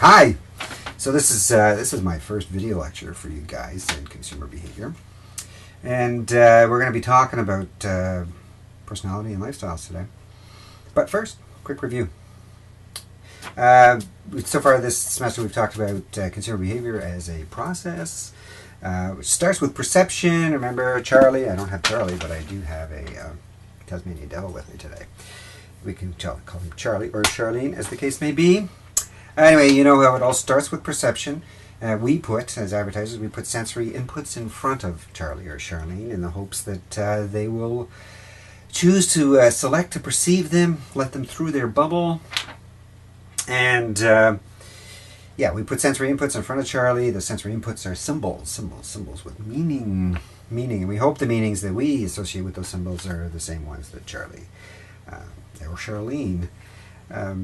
Hi! So this is my first video lecture for you guys in consumer behavior. And we're going to be talking about personality and lifestyles today. But first, quick review. So far this semester we've talked about consumer behavior as a process, which starts with perception. Remember Charlie? I don't have Charlie, but I do have a Tasmanian devil with me today. We can call him Charlie or Charlene, as the case may be. Anyway, you know how it all starts with perception. We put, as advertisers, we put sensory inputs in front of Charlie or Charlene in the hopes that they will choose to select to perceive them, let them through their bubble. And yeah, we put sensory inputs in front of Charlie. The sensory inputs are symbols with meaning. And we hope the meanings that we associate with those symbols are the same ones that Charlie or Charlene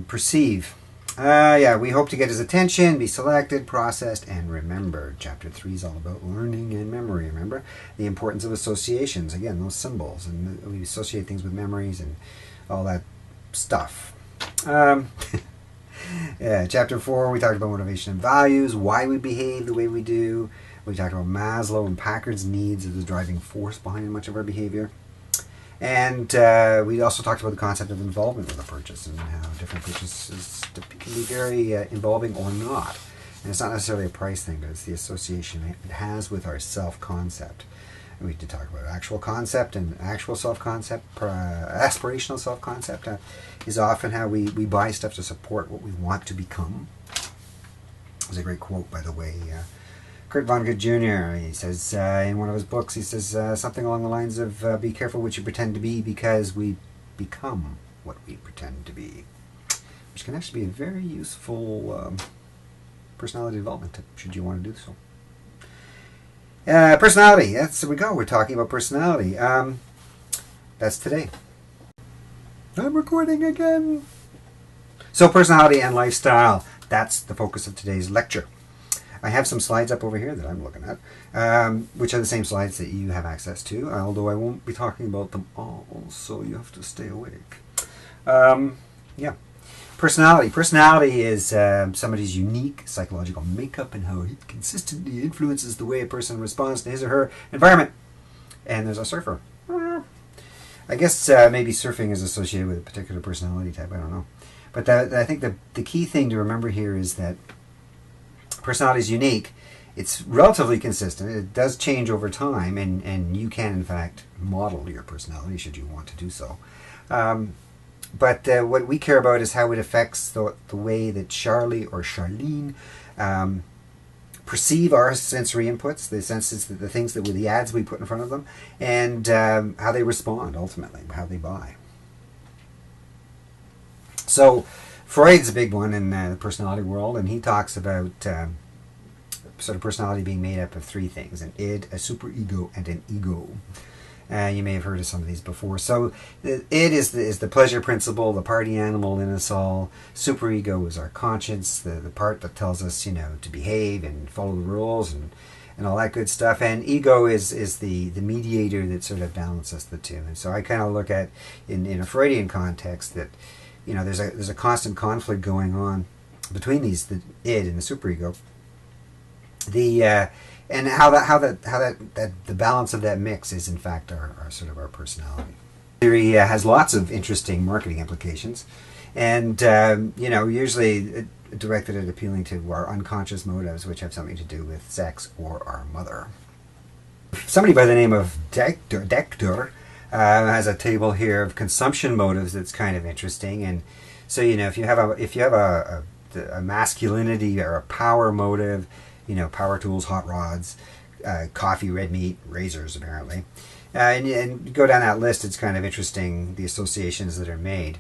perceive. Yeah, we hope to get his attention, be selected, processed, and remembered. Chapter 3 is all about learning and memory, remember? The importance of associations, again, those symbols. And we associate things with memories and all that stuff. Yeah, Chapter 4, we talked about motivation and values, why we behave the way we do. We talked about Maslow and Packard's needs as the driving force behind much of our behavior. And we also talked about the concept of involvement with a purchase and how different purchases can be very involving or not. And it's not necessarily a price thing, but it's the association it has with our self-concept. And we did talk about actual concept and actual self-concept. Aspirational self-concept is often how we buy stuff to support what we want to become. There's a great quote, by the way. Kurt Vonnegut Jr., he says in one of his books, he says something along the lines of be careful what you pretend to be because we become what we pretend to be, which can actually be a very useful personality development tip should you want to do so. Personality, there we go, we're talking about personality. That's today. I'm recording again. So personality and lifestyle, that's the focus of today's lecture. I have some slides up over here that I'm looking at, which are the same slides that you have access to, although I won't be talking about them all, so you have to stay awake. Yeah. Personality. Personality is somebody's unique psychological makeup and how it consistently influences the way a person responds to his or her environment. And there's a surfer. I guess maybe surfing is associated with a particular personality type, I don't know. But I think the key thing to remember here is that personality is unique. It's relatively consistent. It does change over time, and you can, in fact, model your personality should you want to do so. But what we care about is how it affects the way that Charlie or Charlene perceive our sensory inputs, the senses, the things that with the ads we put in front of them, and how they respond, ultimately, how they buy. So Freud's a big one in the personality world, and he talks about sort of personality being made up of three things: an id, a superego, and an ego. You may have heard of some of these before. So the id is the pleasure principle, the party animal in us all. Superego is our conscience, the part that tells us, you know, to behave and follow the rules and all that good stuff. And ego is the mediator that sort of balances the two. And so I kind of look at, in a Freudian context, that you know, there's a constant conflict going on between these, the id and the superego. And how the balance of that mix is in fact our sort of our personality. Theory has lots of interesting marketing implications, and you know, usually directed at appealing to our unconscious motives, which have something to do with sex or our mother. Somebody by the name of Dechter has a table here of consumption motives that's kind of interesting. And so, you know, if you have a masculinity or a power motive, you know, power tools, hot rods, coffee, red meat, razors, apparently, and you go down that list, it's kind of interesting the associations that are made.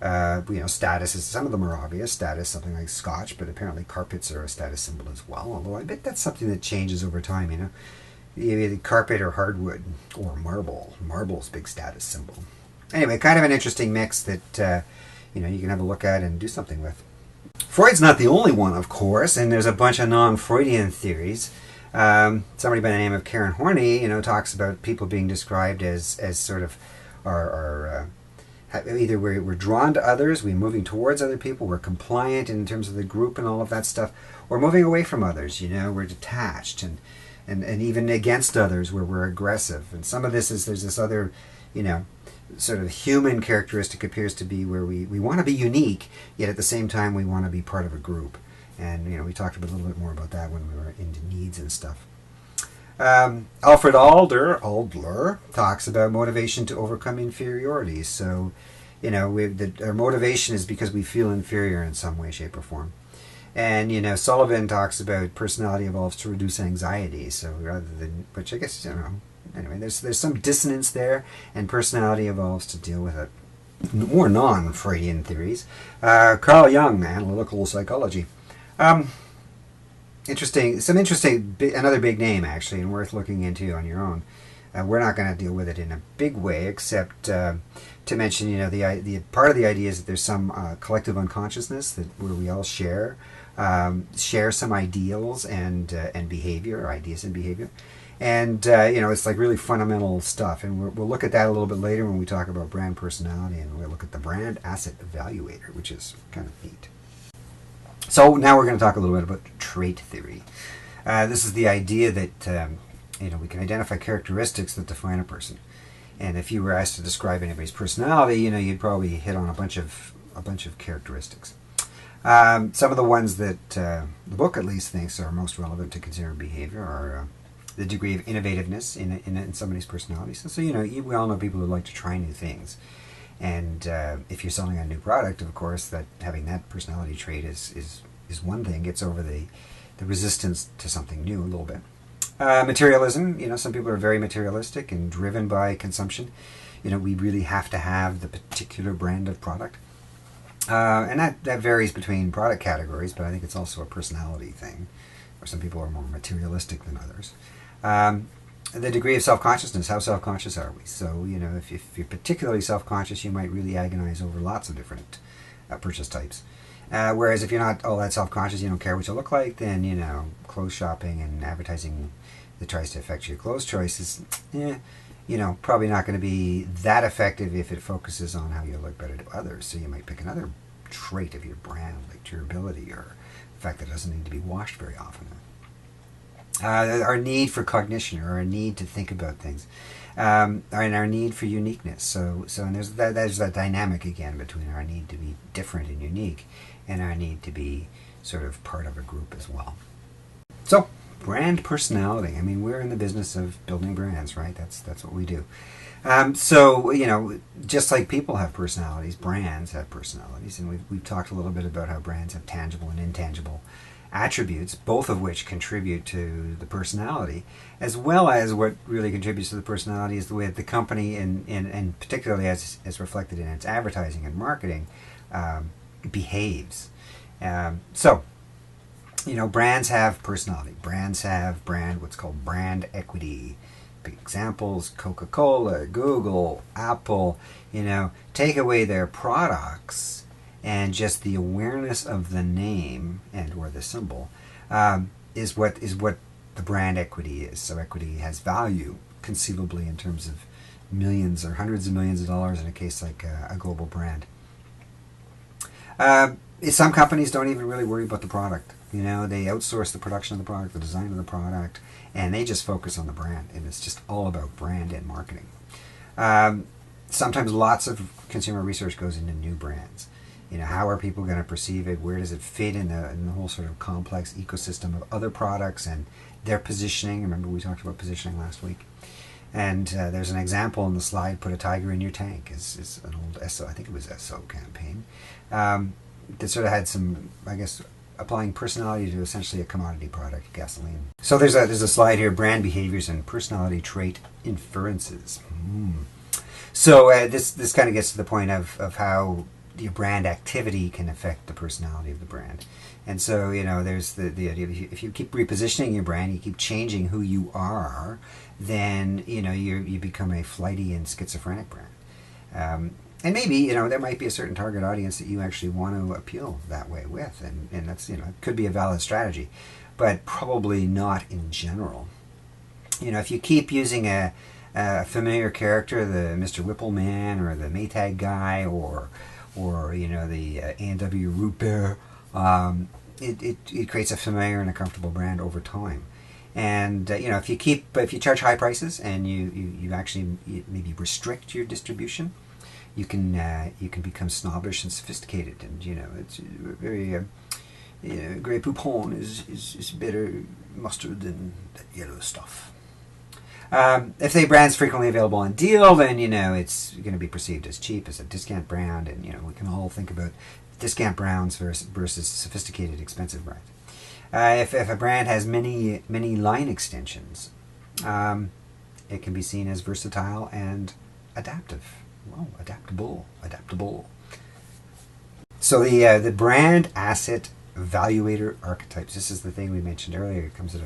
You know, status is, some of them are obvious. Status, something like Scotch, but apparently carpets are a status symbol as well. Although I bet that's something that changes over time. You know. Either carpet or hardwood or marble. Marble's big status symbol. Anyway, kind of an interesting mix that you know, you can have a look at and do something with. Freud's not the only one, of course, and there's a bunch of non-Freudian theories. Somebody by the name of Karen Horney, you know, talks about people being described as sort of our either we're drawn to others, we're moving towards other people, we're compliant in terms of the group and all of that stuff, or moving away from others, we're detached and even against others where we're aggressive. And some of this is, there's this other, sort of human characteristic appears to be where we want to be unique, yet at the same time we want to be part of a group. And, we talked a little bit more about that when we were into needs and stuff. Alfred Adler talks about motivation to overcome inferiority. So, our motivation is because we feel inferior in some way, shape, or form. And, Sullivan talks about personality evolves to reduce anxiety. So rather than, which I guess, anyway, there's some dissonance there, and personality evolves to deal with it. More non-Freudian theories. Carl Jung, analytical psychology. Another big name actually, and worth looking into on your own. We're not going to deal with it in a big way, except to mention, the part of the idea is that there's some collective unconsciousness where we all share some ideals and behavior, or ideas and behavior, and it's like really fundamental stuff. And we'll look at that a little bit later when we talk about brand personality, and we'll look at the brand asset evaluator, which is kind of neat. So now we're going to talk a little bit about trait theory. This is the idea that we can identify characteristics that define a person. And if you were asked to describe anybody's personality, you'd probably hit on a bunch of characteristics. Some of the ones that the book at least thinks are most relevant to consumer behavior are the degree of innovativeness in somebody's personality. So we all know people who like to try new things. And if you're selling a new product, of course, that having that personality trait is one thing. Gets over the resistance to something new a little bit. Materialism, some people are very materialistic and driven by consumption. We really have to have the particular brand of product. And that varies between product categories, but I think it's also a personality thing, where some people are more materialistic than others. The degree of self-consciousness, how self-conscious are we? So, if you're particularly self-conscious, you might really agonize over lots of different purchase types. Whereas if you're not all that self-conscious, you don't care what you look like, then, clothes shopping and advertising that tries to affect your clothes choices, probably not going to be that effective if it focuses on how you look better to others. So you might pick another trait of your brand, like durability, or the fact that it doesn't need to be washed very often. Our need for cognition, or our need to think about things, and our need for uniqueness. So and there's that dynamic again between our need to be different and unique, and our need to be sort of part of a group as well. So brand personality. I mean, we're in the business of building brands, right? That's what we do. So just like people have personalities, brands have personalities, and we've talked a little bit about how brands have tangible and intangible attributes, both of which contribute to the personality, as well as what really contributes to the personality is the way that the company, and particularly as reflected in its advertising and marketing, behaves. So brands have personality. Brands have what's called brand equity. Big examples: Coca-Cola, Google, Apple. Take away their products, and just the awareness of the name and or the symbol is what the brand equity is. So equity has value, conceivably, in terms of millions or hundreds of millions of dollars in a case like a global brand. Some companies don't even really worry about the product. They outsource the production of the product, the design of the product, and they just focus on the brand, and it's just all about brand and marketing. Sometimes lots of consumer research goes into new brands. How are people going to perceive it? Where does it fit in the whole sort of complex ecosystem of other products and their positioning? Remember we talked about positioning last week. And there's an example in the slide, "Put a tiger in your tank." is an old Esso, I think it was Esso campaign, that sort of had some, I guess, applying personality to essentially a commodity product, gasoline. So there's a slide here: brand behaviors and personality trait inferences. So this kind of gets to the point of how your brand activity can affect the personality of the brand. And so there's the idea of, if you keep repositioning your brand, you keep changing who you are, then you become a flighty and schizophrenic brand. And maybe there might be a certain target audience that you actually want to appeal that way with, and that's it could be a valid strategy, but probably not in general. If you keep using a a familiar character, the Mr. Whipple Man or the Maytag guy, or you know, the A&W Root Beer. It creates a familiar and a comfortable brand over time. And you know, if you charge high prices and you actually maybe restrict your distribution, you can become snobbish and sophisticated, and you know, it's very Grey Poupon is better mustard than that yellow stuff. If the brand's frequently available on deal, then you know it's going to be perceived as cheap, as a discount brand, and you know, we can all think about discount brands versus sophisticated, expensive brands. If a brand has many line extensions, it can be seen as versatile and adaptive. Well, adaptable. So the brand asset evaluator archetypes. This is the thing we mentioned earlier. It comes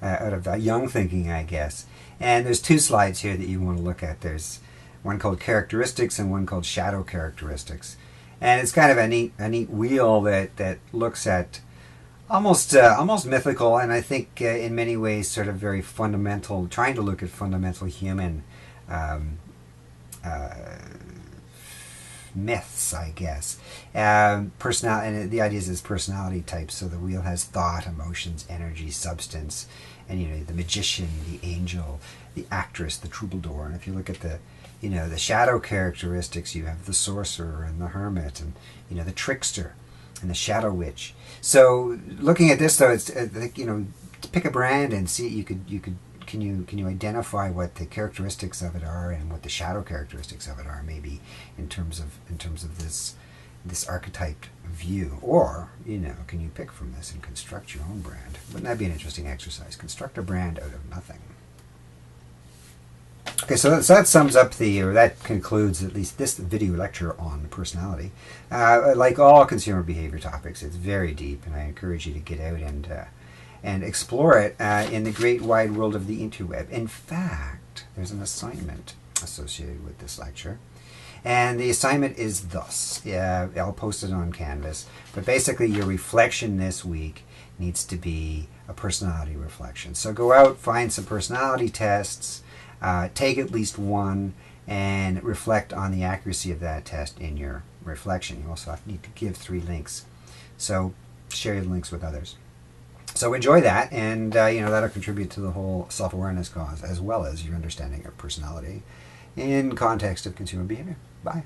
out of young thinking, I guess. And there's two slides here that you want to look at. There's one called characteristics and one called shadow characteristics. And it's kind of a neat wheel that looks at almost mythical, and I think in many ways sort of very fundamental, trying to look at fundamental human myths, I guess. And the idea is personality types. So the wheel has thought, emotions, energy, substance, and you know, the magician, the angel, the actress, the troubadour. And if you look at the shadow characteristics, you have the sorcerer and the hermit, and you know, the trickster and the shadow witch. So looking at this, though, it's you know, to pick a brand and see, can you identify what the characteristics of it are and what the shadow characteristics of it are, maybe in terms of this archetype view, or you know, can you pick from this and construct your own brand? Wouldn't that be an interesting exercise? Construct a brand out of nothing. Okay, so that sums up that concludes at least this video lecture on personality. Like all consumer behavior topics, it's very deep, and I encourage you to get out and explore it in the great wide world of the interweb. In fact, there's an assignment associated with this lecture, and the assignment is thus. I'll post it on Canvas, but basically your reflection this week needs to be a personality reflection. So go out, find some personality tests, take at least one, and reflect on the accuracy of that test in your reflection. You also need to give 3 links, so share your links with others. So enjoy that, and you know, that'll contribute to the whole self-awareness cause, as well as your understanding of personality in context of consumer behavior. Bye.